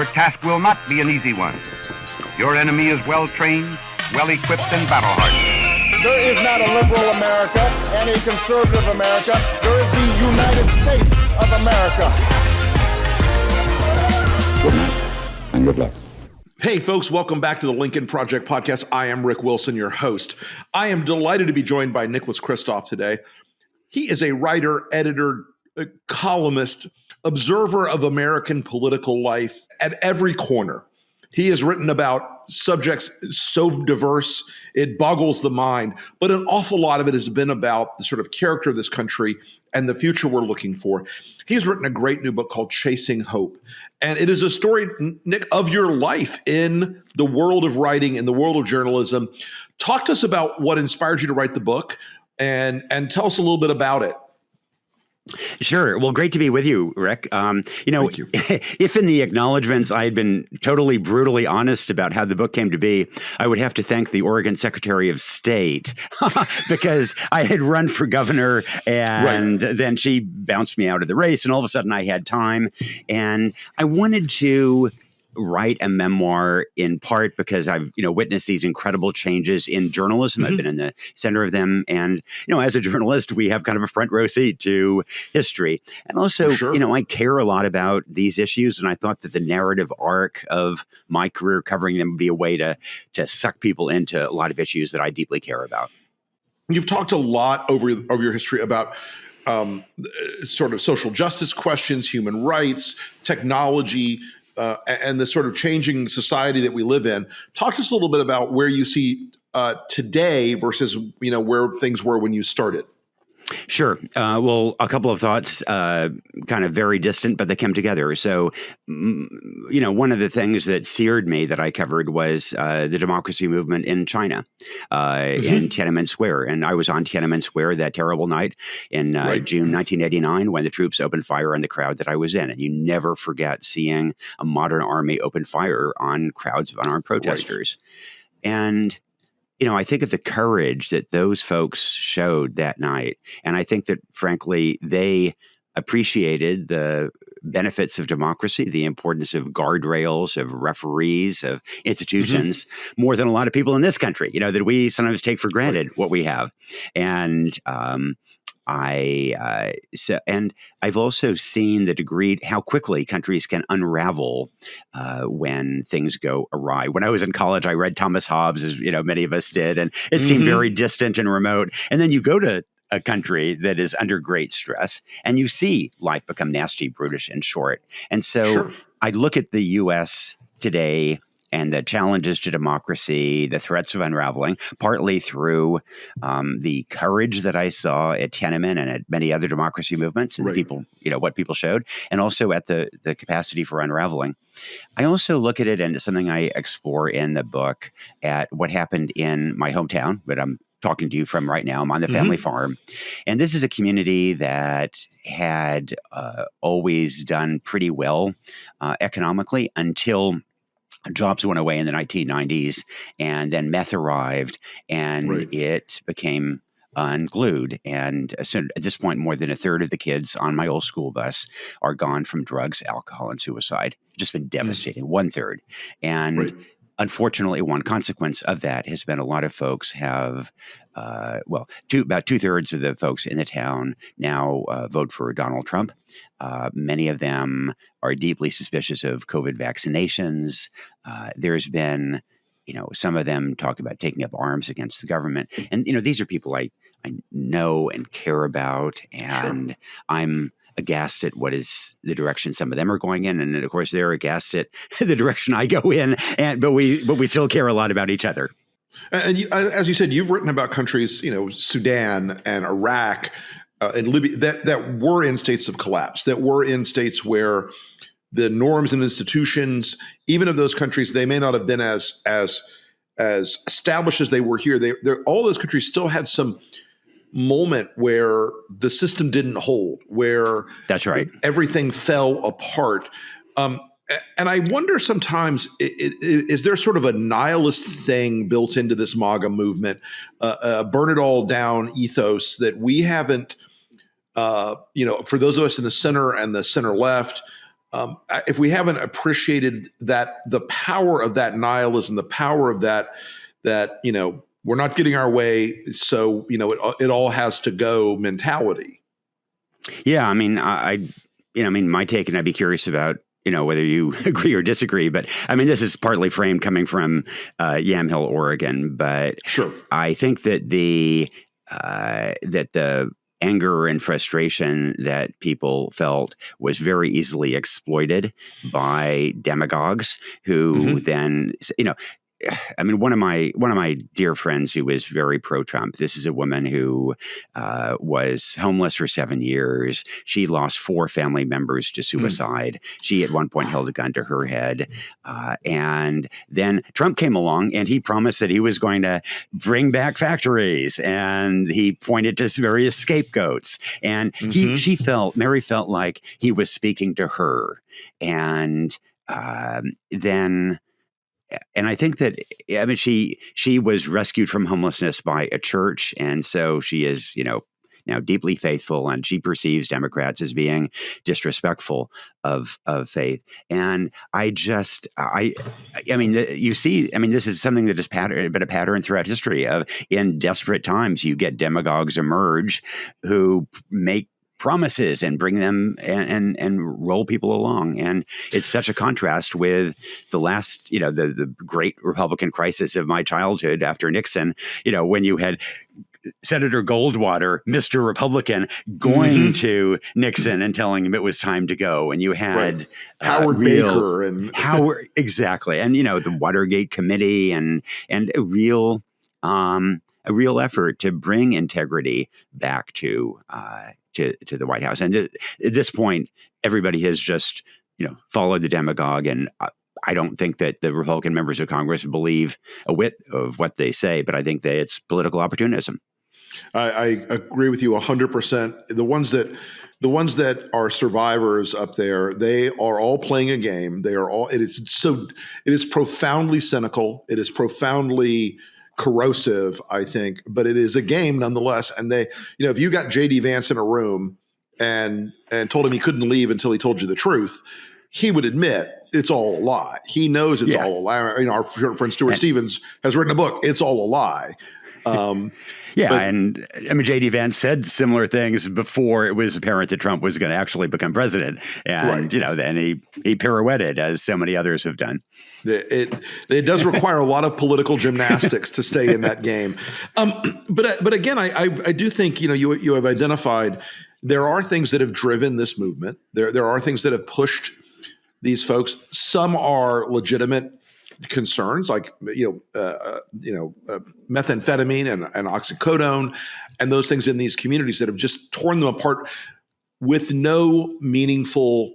Your task will not be an easy one. Your enemy is well-trained, well-equipped, and battle-hardened. There is not a liberal America and a conservative America. There is the United States of America. Good night and good luck. Hey folks, welcome back to the Lincoln Project podcast. I am Rick Wilson, your host. I am delighted to be joined by Nick Kristof today. He is a writer, editor, columnist, observer of American political life at every corner. He has written about subjects so diverse, it boggles the mind, but an awful lot of it has been about the sort of character of this country and the future we're looking for. He's written a great new book called Chasing Hope. And it is a story, Nick, of your life in the world of writing, in the world of journalism. Talk to us about what inspired you to write the book and tell us a little bit about it. Sure. Well, great to be with you, Rick. Thank you. If in the acknowledgments I had been totally brutally honest about how the book came to be, I would have to thank the Oregon Secretary of State because I had run for governor and then she bounced me out of the race and all of a sudden I had time and I wanted to write a memoir in part because I've, witnessed these incredible changes in journalism. I've been in the center of them. And, as a journalist, we have kind of a front row seat to history. And also, I care a lot about these issues. And I thought that the narrative arc of my career covering them would be a way to suck people into a lot of issues that I deeply care about. You've talked a lot over your history about sort of social justice questions, human rights, technology, and the sort of changing society that we live in. Talk to us a little bit about where you see today versus, where things were when you started. Sure. Well, a couple of thoughts, kind of very distant, but they came together. So, one of the things that seared me that I covered was the democracy movement in China, in Tiananmen Square. And I was on Tiananmen Square that terrible night in June 1989 when the troops opened fire on the crowd that I was in. And you never forget seeing a modern army open fire on crowds of unarmed protesters. And I think of the courage that those folks showed that night. And I think that, frankly, they appreciated the benefits of democracy, the importance of guardrails, of referees, of institutions, more than a lot of people in this country, that we sometimes take for granted what we have. And and I've also seen the degree how quickly countries can unravel when things go awry. When I was in college, I read Thomas Hobbes, as many of us did, and it seemed very distant and remote. And then you go to a country that is under great stress, and you see life become nasty, brutish, and short. And so I look at the U.S. today and the challenges to democracy, the threats of unraveling, partly through the courage that I saw at Tiananmen and at many other democracy movements and the people, what people showed, and also at the capacity for unraveling. I also look at it, and it's something I explore in the book, at what happened in my hometown, but I'm talking to you from right now. I'm on the family farm. And this is a community that had always done pretty well economically until jobs went away in the 1990s, and then meth arrived, and it became unglued. And so at this point, more than a third of the kids on my old school bus are gone from drugs, alcohol, and suicide. Just been devastating, 1/3. And unfortunately, one consequence of that has been a lot of folks have, about 2/3 of the folks in the town now vote for Donald Trump. Many of them are deeply suspicious of COVID vaccinations. There's been, some of them talk about taking up arms against the government. And, these are people I know and care about. And I'm aghast at what is the direction some of them are going in. And of course, they're aghast at the direction I go in. But we still care a lot about each other. And as you said, you've written about countries, Sudan and Iraq and Libya that were in states of collapse, that were in states where the norms and institutions, even of those countries, they may not have been as established as they were here. All those countries still had some moment where the system didn't hold, where that's right, everything fell apart. And I wonder sometimes, is there sort of a nihilist thing built into this MAGA movement, burn it all down ethos that we haven't, for those of us in the center and the center left, if we haven't appreciated that, the power of that nihilism, the power of that we're not getting our way, so it all has to go mentality. Yeah, I mean, my take, and I'd be curious about whether you agree or disagree, but I mean, this is partly framed coming from Yamhill, Oregon, but sure, I think that the anger and frustration that people felt was very easily exploited by demagogues who then, I mean, one of my dear friends who was very pro-Trump. This is a woman who was homeless for 7 years. She lost 4 family members to suicide. She at one point held a gun to her head, and then Trump came along and he promised that he was going to bring back factories, and he pointed to various scapegoats. And Mary felt like he was speaking to her, and then. And I think that, I mean, she was rescued from homelessness by a church. And so she is, now deeply faithful, and she perceives Democrats as being disrespectful of faith. And you see, this is something that has been a pattern throughout history of, in desperate times, you get demagogues emerge who make promises and bring them and roll people along. And it's such a contrast with the last, the great Republican crisis of my childhood after Nixon, when you had Senator Goldwater, Mr. Republican, going to Nixon and telling him it was time to go. And you had Howard Baker and Howard, exactly. And, the Watergate Committee and a real effort to bring integrity back to the White House. And at this point, everybody has just, followed the demagogue. And I don't think that the Republican members of Congress believe a whit of what they say, but I think that it's political opportunism. I agree with you 100%. The ones that are survivors up there, they are all playing a game. It is profoundly cynical. It is profoundly corrosive, I think, but it is a game nonetheless. And they, if you got JD Vance in a room and told him he couldn't leave until he told you the truth, he would admit it's all a lie. He knows it's all a lie. Our friend Stuart Stevens has written a book. It's all a lie. And I mean, JD Vance said similar things before it was apparent that Trump was going to actually become president. And, then he pirouetted, as so many others have done. It does require a lot of political gymnastics to stay in that game. But again, I do think, you have identified there are things that have driven this movement. There are things that have pushed these folks. Some are legitimate concerns, like methamphetamine and oxycodone and those things in these communities that have just torn them apart with no meaningful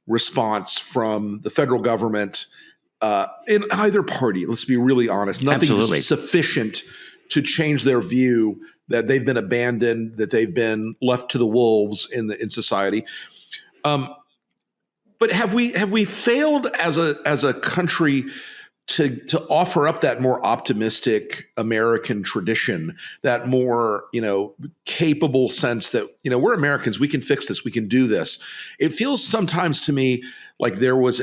response from the federal government in either party. Let's be really honest. Nothing is sufficient to change their view that they've been abandoned, that they've been left to the wolves in society. But have we failed as a country to offer up that more optimistic American tradition, that more, capable sense that, we're Americans, we can fix this, we can do this? It feels sometimes to me like there was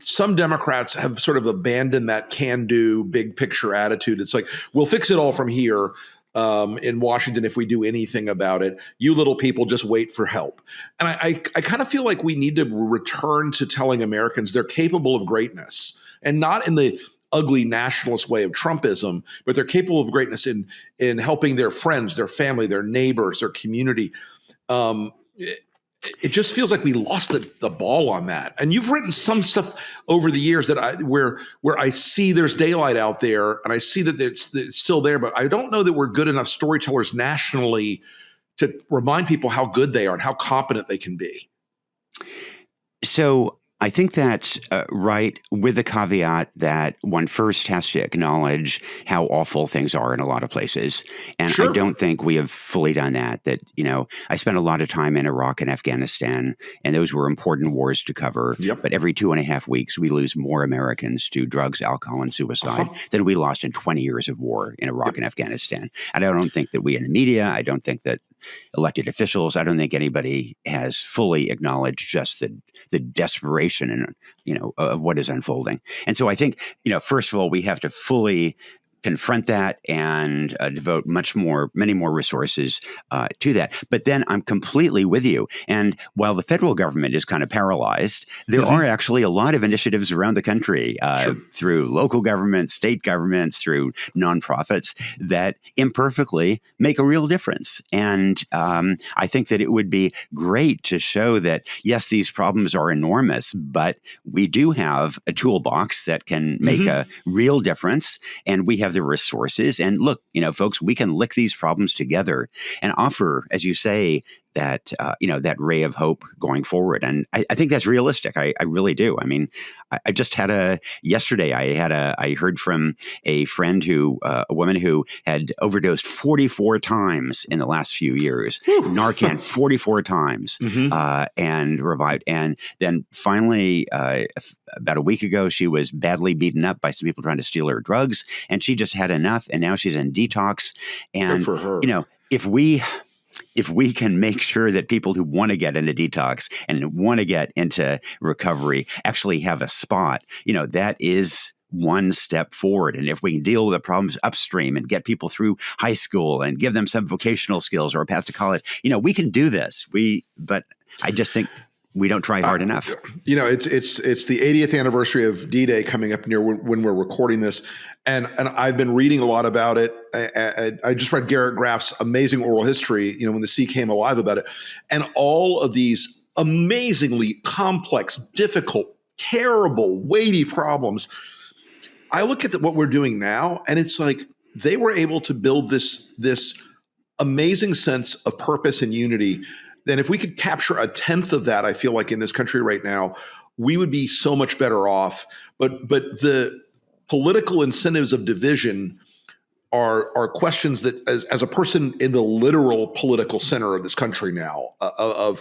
some Democrats have sort of abandoned that can-do, big picture attitude. It's like, we'll fix it all from here in Washington if we do anything about it. You little people just wait for help. And I kind of feel like we need to return to telling Americans they're capable of greatness, and not in the ugly nationalist way of Trumpism, but they're capable of greatness in helping their friends, their family, their neighbors, their community. It just feels like we lost the ball on that. And you've written some stuff over the years that where I see there's daylight out there, and I see that it's still there, but I don't know that we're good enough storytellers nationally to remind people how good they are and how competent they can be. So I think that's right, with the caveat that one first has to acknowledge how awful things are in a lot of places. And I don't think we have fully done that. I spent a lot of time in Iraq and Afghanistan, and those were important wars to cover. Yep. But every 2.5 weeks, we lose more Americans to drugs, alcohol, and suicide than we lost in 20 years of war in Iraq and Afghanistan. And I don't think that we in the media, I don't think that elected officials. I don't think anybody has fully acknowledged just the desperation and, of what is unfolding. And so I think, first of all, we have to fully confront that and devote many more resources to that. But then I'm completely with you. And while the federal government is kind of paralyzed, there are actually a lot of initiatives around the country through local governments, state governments, through nonprofits that imperfectly make a real difference. And I think that it would be great to show that, yes, these problems are enormous, but we do have a toolbox that can make a real difference. And we have the resources. And look, folks, we can lick these problems together and offer, as you say, that that ray of hope going forward. And I think that's realistic. I really do. I mean, I just had yesterday I heard from a friend a woman who had overdosed 44 times in the last few years, Narcan 44 times, and revived. And then finally, about a week ago, she was badly beaten up by some people trying to steal her drugs, and she just had enough. And now she's in detox. And, good for her. If we can make sure that people who want to get into detox and want to get into recovery actually have a spot, that is one step forward. And if we can deal with the problems upstream and get people through high school and give them some vocational skills or a path to college, we can do this. But I just think we don't try hard enough. It's the 80th anniversary of D-Day coming up near when we're recording this. And I've been reading a lot about it. I just read Garrett Graff's amazing oral history, when the sea came alive about it. And all of these amazingly complex, difficult, terrible, weighty problems. I look at what we're doing now, and it's like they were able to build this amazing sense of purpose and unity. Then if we could capture a tenth of that, I feel like in this country right now, we would be so much better off. But the political incentives of division are questions that, as a person in the literal political center of this country now, I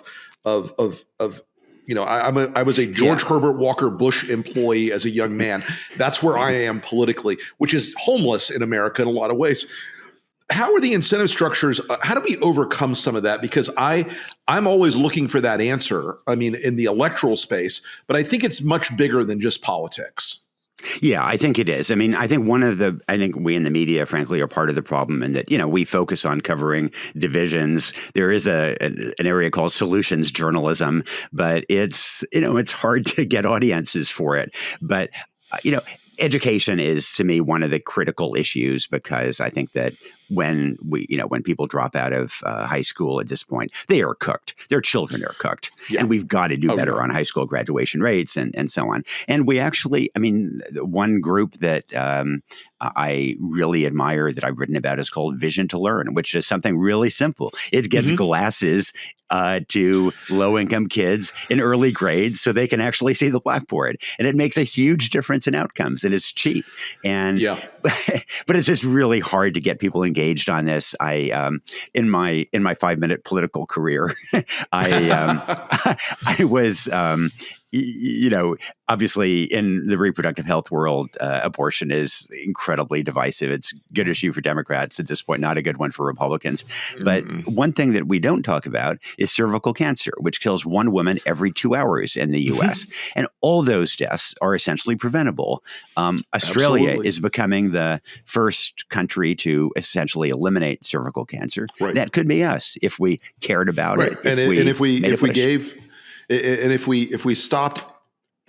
was a George Herbert Walker Bush employee as a young man. That's where I am politically, which is homeless in America in a lot of ways. How are the incentive structures? How do we overcome some of that? Because I'm always looking for that answer. I mean, in the electoral space, but I think it's much bigger than just politics. Yeah, I think it is. I mean, I think we in the media, frankly, are part of the problem in that, we focus on covering divisions. There is an area called solutions journalism, but it's hard to get audiences for it. But, education is, to me, one of the critical issues, because I think that when people drop out of high school at this point, they are cooked. Their children are cooked. Yeah. And we've got to do better on high school graduation rates and so on. And we actually, one group that I really admire that I've written about is called Vision to Learn, which is something really simple. It gets glasses to low-income kids in early grades so they can actually see the blackboard. And it makes a huge difference in outcomes, and it's cheap. And but it's just really hard to get people engaged on this. In my 5-minute political career, I was obviously in the reproductive health world, abortion is incredibly divisive. It's a good issue for Democrats at this point, not a good one for Republicans. But one thing that we don't talk about is cervical cancer, which kills one woman every 2 hours in the U.S. And all those deaths are essentially preventable. Australia is becoming the first country to essentially eliminate cervical cancer. Right. That could be us if we cared about it. If we stopped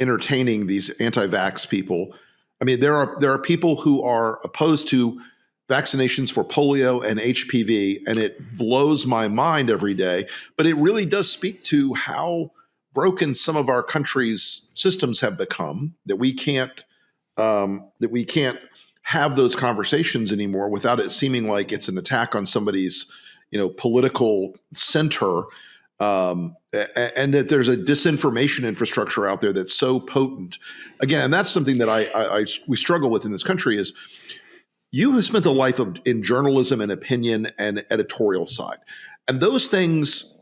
entertaining these anti-vax people. I mean, there are people who are opposed to vaccinations for polio and HPV, and it blows my mind every day. But it really does speak to how broken some of our country's systems have become, that we can't have those conversations anymore without it seeming like it's an attack on somebody's political center. And that there's a disinformation infrastructure out there that's so potent. Again, and that's something that we struggle with in this country is you have spent a life in journalism and opinion and editorial side. And those things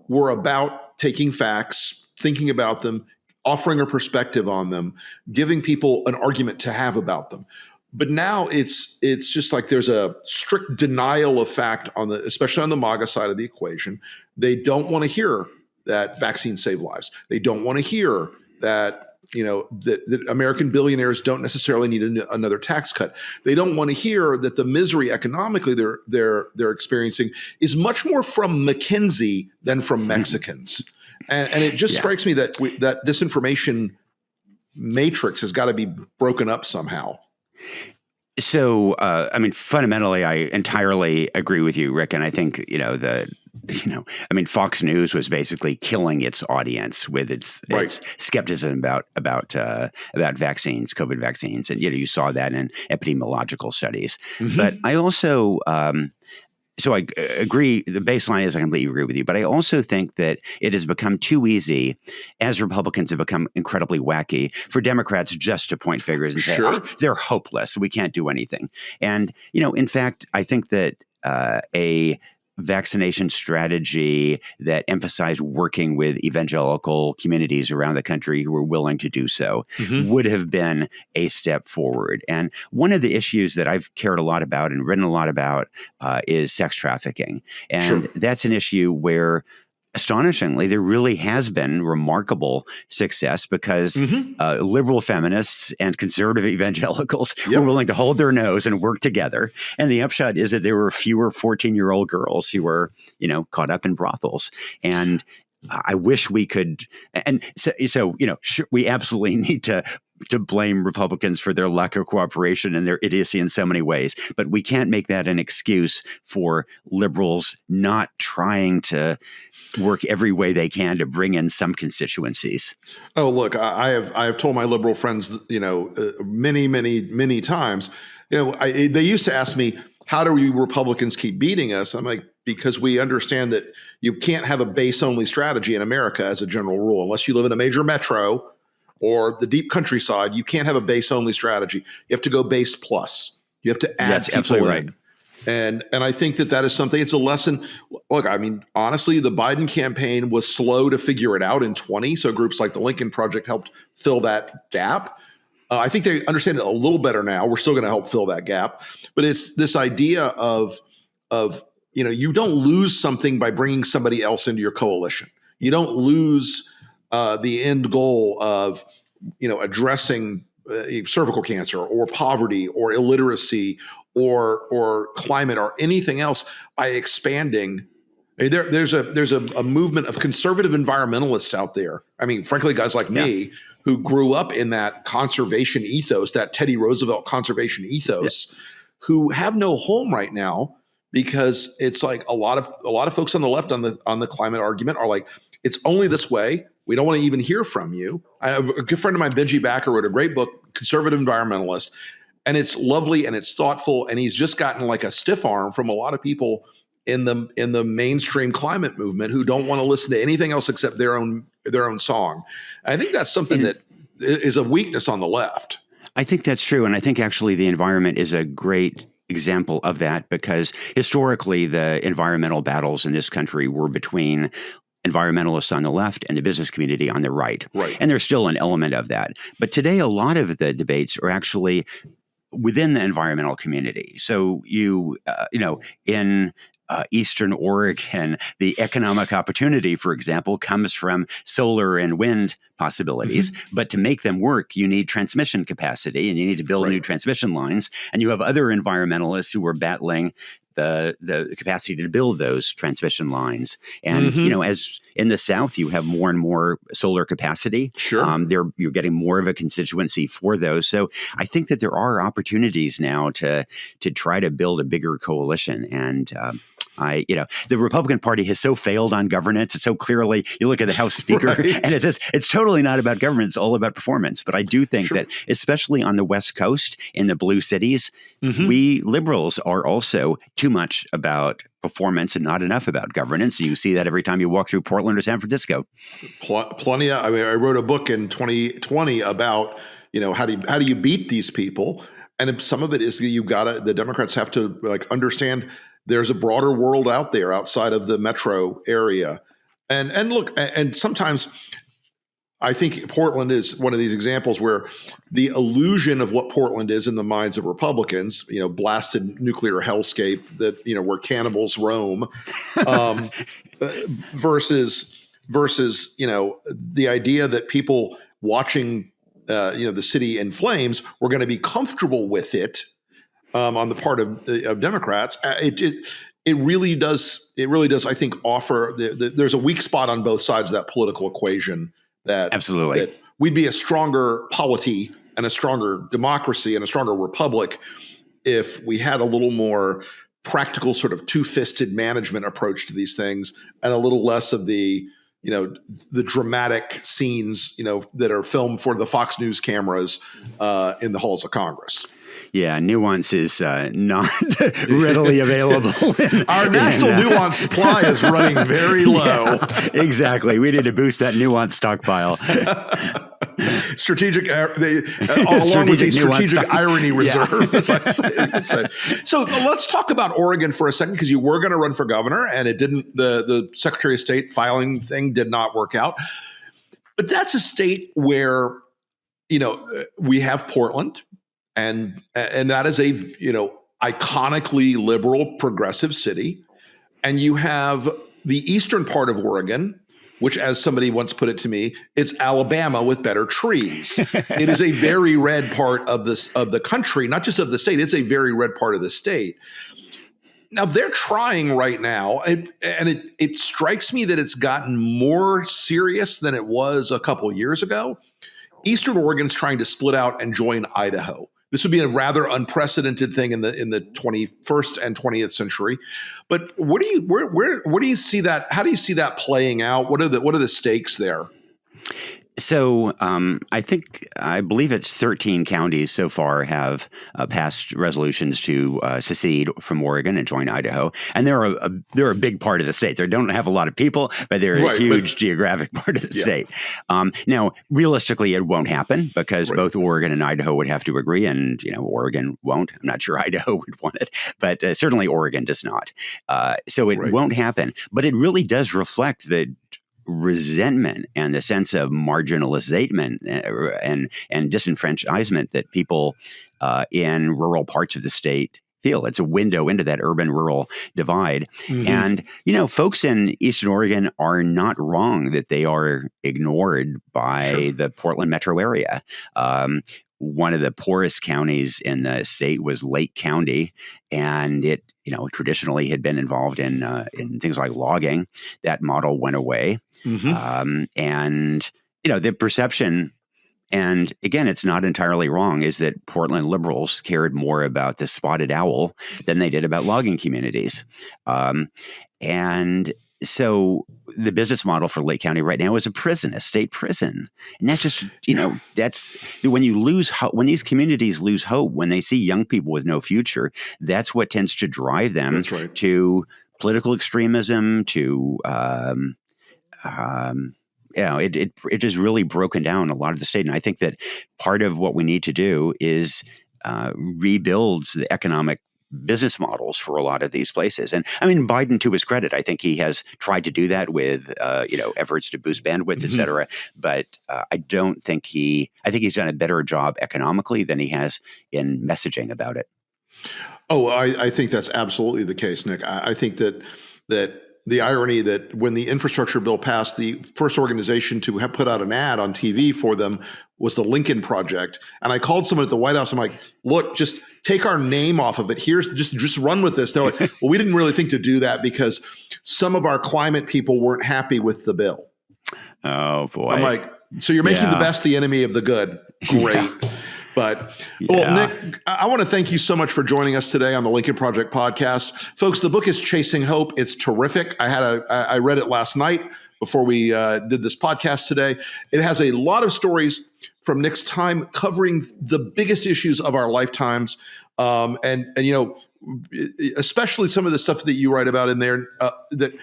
were about taking facts, thinking about them, offering a perspective on them, giving people an argument to have about them. But now it's just like there's a strict denial of fact especially on the MAGA side of the equation. They don't want to hear that vaccines save lives. They don't want to hear that that American billionaires don't necessarily need another tax cut. They don't want to hear that the misery economically they're experiencing is much more from McKinsey than from Mexicans. And it just strikes me that that disinformation matrix has got to be broken up somehow. So, fundamentally, I entirely agree with you, Rick. And I think, Fox News was basically killing its audience with its skepticism about vaccines, COVID vaccines. And, you saw that in epidemiological studies. Mm-hmm. But I also, so I agree. The baseline is I completely agree with you, but I also think that it has become too easy, as Republicans have become incredibly wacky, for Democrats just to point fingers and say, they're hopeless. We can't do anything. And, in fact, I think that a vaccination strategy that emphasized working with evangelical communities around the country who were willing to do so would have been a step forward. And one of the issues that I've cared a lot about and written a lot about is sex trafficking. And that's an issue where, astonishingly, there really has been remarkable success because liberal feminists and conservative evangelicals were willing to hold their nose and work together. And the upshot is that there were fewer 14-year-old girls who were, caught up in brothels. And I wish we could. And so we absolutely need to blame Republicans for their lack of cooperation and their idiocy in so many ways. But we can't make that an excuse for liberals not trying to work every way they can to bring in some constituencies. Oh, look, I have told my liberal friends, many times, they used to ask me, how do we Republicans keep beating us? I'm like, because we understand that you can't have a base-only strategy in America as a general rule. Unless you live in a major metro or the deep countryside, you can't have a base-only strategy. You have to go base plus. You have to add people absolutely in. Right. And I think that is something, it's a lesson. Look, honestly, the Biden campaign was slow to figure it out in 20. So groups like the Lincoln Project helped fill that gap. I think they understand it a little better now. We're still going to help fill that gap. But it's this idea of you don't lose something by bringing somebody else into your coalition. You don't lose the end goal of, addressing cervical cancer or poverty or illiteracy or climate or anything else by expanding. There's a movement of conservative environmentalists out there. Frankly, guys like me who grew up in that conservation ethos, that Teddy Roosevelt conservation ethos, who have no home right now because it's like a lot of folks on the left on the climate argument are like, it's only this way. We don't want to even hear from you. I have a good friend of mine, Benji Backer, wrote a great book, Conservative Environmentalist, and it's lovely and it's thoughtful. And he's just gotten like a stiff arm from a lot of people in the mainstream climate movement who don't want to listen to anything else except their own song. I think that's something that is a weakness on the left. I think that's true. And I think actually the environment is a great example of that because historically the environmental battles in this country were between environmentalists on the left and the business community on the right. And there's still an element of that. But today, a lot of the debates are actually within the environmental community. So in Eastern Oregon, the economic opportunity, for example, comes from solar and wind possibilities. But to make them work, you need transmission capacity and you need to build new transmission lines. And you have other environmentalists who are battling the capacity to build those transmission lines. And, as in the South, you have more and more solar capacity. You're getting more of a constituency for those. So I think that there are opportunities now to try to build a bigger coalition. And the Republican Party has so failed on governance. It's so clearly, you look at the House Speaker and it says it's totally not about government. It's all about performance. But I do think that, especially on the West Coast in the blue cities, we liberals are also too much about performance and not enough about governance. You see that every time you walk through Portland or San Francisco. Plenty. I wrote a book in 2020 about, how do you beat these people? And some of it is the Democrats have to understand there's a broader world out there outside of the metro area. And look, and sometimes I think Portland is one of these examples where the illusion of what Portland is in the minds of Republicans, blasted nuclear hellscape that, where cannibals roam, um, versus, the idea that people watching, the city in flames were going to be comfortable with it on the part of Democrats. It really does. It really does. I think offer there's a weak spot on both sides of that political equation. That absolutely, that we'd be a stronger polity and a stronger democracy and a stronger republic if we had a little more practical, sort of two-fisted management approach to these things, and a little less of the dramatic scenes that are filmed for the Fox News cameras in the halls of Congress. Yeah, nuance is not readily available. Our national nuance supply is running very low. Yeah, exactly. We need to boost that nuance stockpile. Strategic, along with the strategic irony reserve, as I say. So let's talk about Oregon for a second, because you were going to run for governor, and it didn't. The Secretary of State filing thing did not work out. But that's a state where we have Portland. And that is a iconically liberal progressive city, and you have the eastern part of Oregon, which, as somebody once put it to me, it's Alabama with better trees. It is a very red part of the country, not just of the state. It's a very red part of the state. Now they're trying right now, and it strikes me that it's gotten more serious than it was a couple years ago. Eastern Oregon's trying to split out and join Idaho. This would be a rather unprecedented thing in the 21st and 20th century. But where do you see that? How do you see that playing out? What are the stakes there? So I believe it's 13 counties so far have passed resolutions to secede from Oregon and join Idaho, and they're a big part of the state. They don't have a lot of people, but they're a huge geographic part of the state. Now, realistically, it won't happen because both Oregon and Idaho would have to agree, and Oregon won't. I'm not sure Idaho would want it, but certainly Oregon does not. So it won't happen. But it really does reflect the resentment and the sense of marginalization and disenfranchisement that people in rural parts of the state feel. It's a window into that urban-rural divide. Mm-hmm. And, folks in Eastern Oregon are not wrong that they are ignored by the Portland metro area. One of the poorest counties in the state was Lake County, and it, traditionally had been involved in things like logging. That model went away. Mm-hmm. And the perception, and again, it's not entirely wrong, is that Portland liberals cared more about the spotted owl than they did about logging communities. And so the business model for Lake County right now is a state prison. And that's just, that's when these communities lose hope, when they see young people with no future, that's what tends to drive them to political extremism, to, it just really broken down a lot of the state. And I think that part of what we need to do is rebuild the economic business models for a lot of these places. And I mean, Biden, to his credit, I think he has tried to do that with, efforts to boost bandwidth, et cetera. But I think he's done a better job economically than he has in messaging about it. Oh, I think that's absolutely the case, Nick. I think that the irony that when the infrastructure bill passed, the first organization to have put out an ad on TV for them was the Lincoln Project. And I called someone at the White House. I'm like, look, just take our name off of it. Here's just run with this. They're like, well, we didn't really think to do that because some of our climate people weren't happy with the bill. Oh, boy. I'm like, so you're making the best the enemy of the good. Great. Yeah. But, well, Nick, I want to thank you so much for joining us today on the Lincoln Project podcast. Folks, the book is Chasing Hope. It's terrific. I read it last night before we did this podcast today. It has a lot of stories from Nick's time covering the biggest issues of our lifetimes. And especially some of the stuff that you write about in there that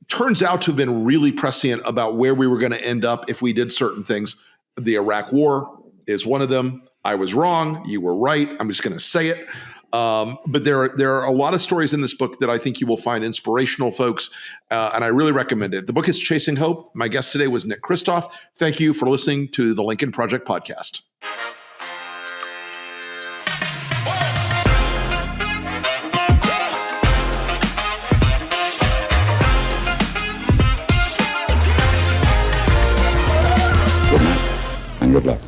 turns out to have been really prescient about where we were going to end up if we did certain things. The Iraq War is one of them. I was wrong. You were right. I'm just going to say it. But there are a lot of stories in this book that I think you will find inspirational, folks, and I really recommend it. The book is Chasing Hope. My guest today was Nick Kristof. Thank you for listening to the Lincoln Project Podcast. Good night and good luck.